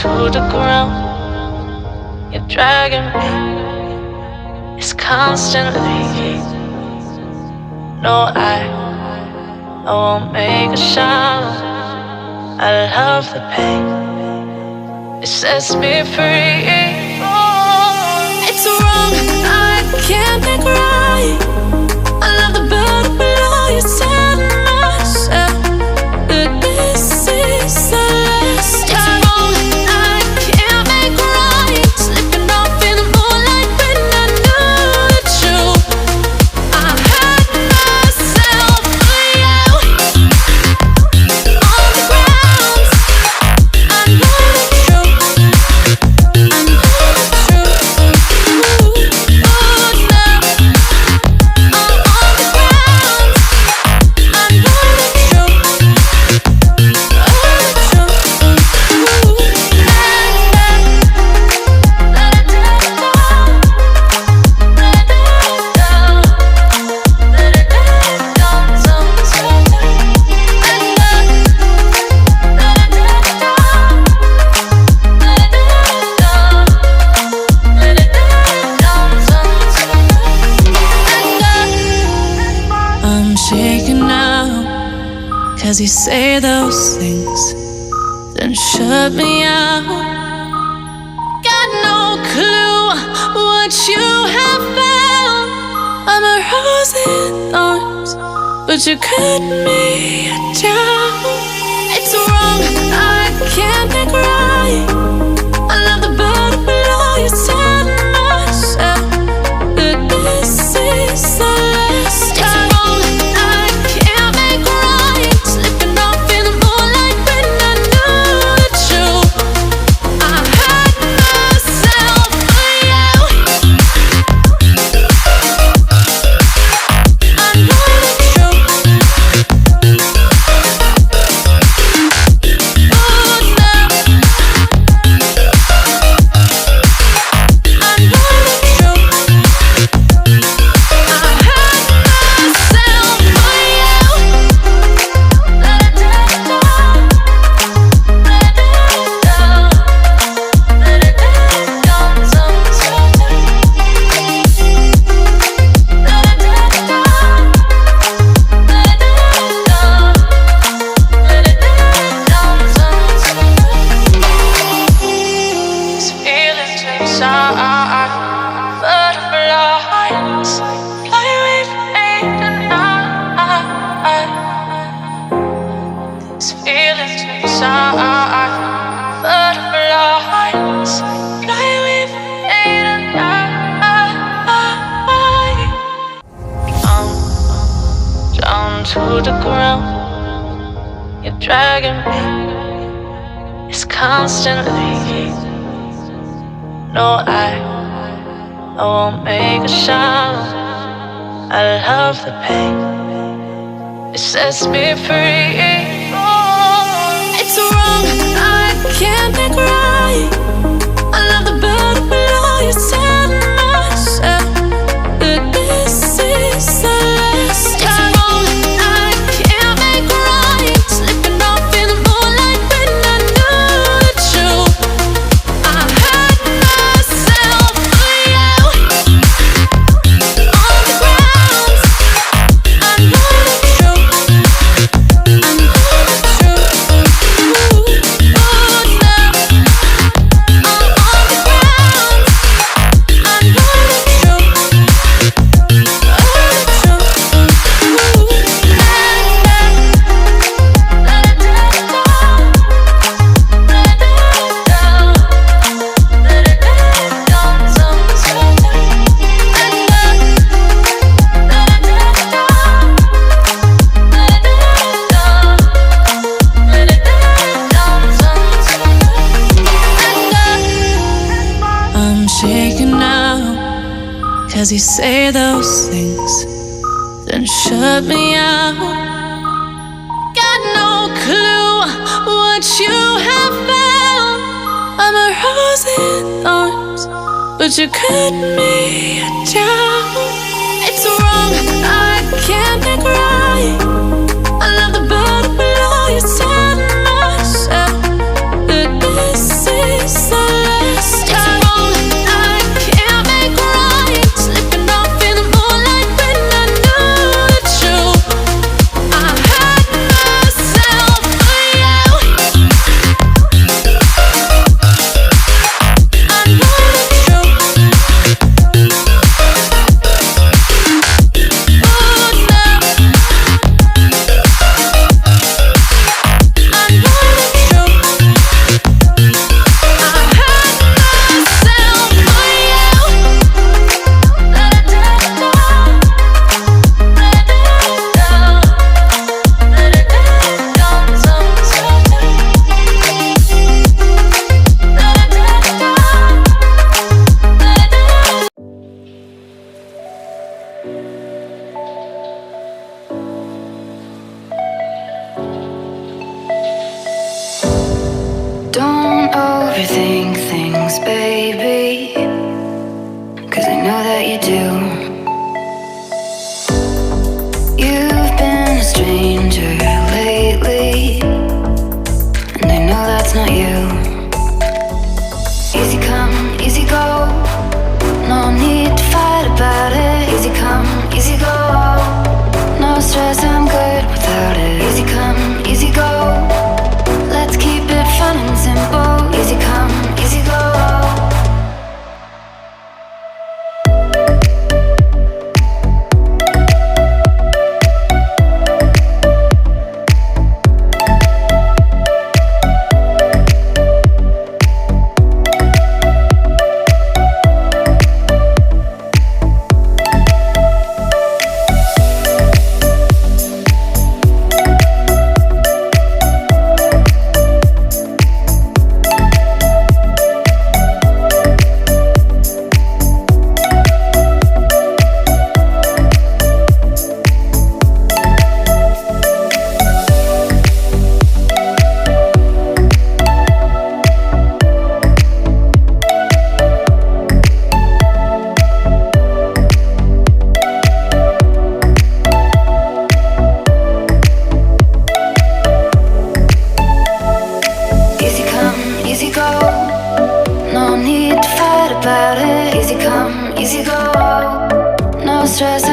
to the ground. You're dragging me. It's constantly. No, I won't make a sound. I love the pain. It sets me free. It's wrong, I can't make right. I love the bird below. You tell myself that this is the last time. It's wrong, I can't make right. Slipping off in the moonlight when I knew the truth. I hurt myself for you. On the ground, I know the truth. I know the truth. Oh, now I'm on the ground. I know the truth. I'm shaking now, 'cause you say those things, then shut me out. Got no clue what you have found. I'm a rose in thorns, but you cut me down. It's wrong, I can't make right. I love the bird below. You tell myself that this is the last time. It's wrong, I can't make right. Slipping off in the moonlight when I knew the truth. I hurt myself for you. I know the truth. Oh, now I know the truth. I hurt myself for you. Let it down, let it down, let it down, sometimes. Let it down, let it down, let it down, sometimes. These feelings inside, butterflies fly away from me tonight. These feelings inside, butterflies fly away from me tonight. I'm down to the ground. You're dragging me. It's constantly. No, I won't make a sound. I love the pain. It sets me free. It's wrong, I can't make right. I love the bird below. You tell myself that this is the last time. It's wrong, I can't make right. Slipping off in the moonlight when I knew the truth. I hurt myself for you. On the ground, I know the truth. I know the truth. Oh, now I'm on the ground. I know the truth. Oh, the truth. Let it down, let it down, let it down, sometimes. Let it down, let it down, let it down, sometimes. I'm shaking now, 'cause you say those things, then shut me out. Got no clue what you have found. I'm a rose in thorns, but you cut me down. It's wrong, I can't make right. I love the bird below. You tell myself that this is Don't overthink things, baby, 'cause I know that you do. You've been a stranger lately, and I know that's not you. Easy come, easy go, no need to fight about it. Easy come, easy go, no stress, I'm good without it. Easy come, easy go, let's keep it fun and simple. Easy come, easy go. Easy go, no need to fight about it. Easy come, easy go, no stress.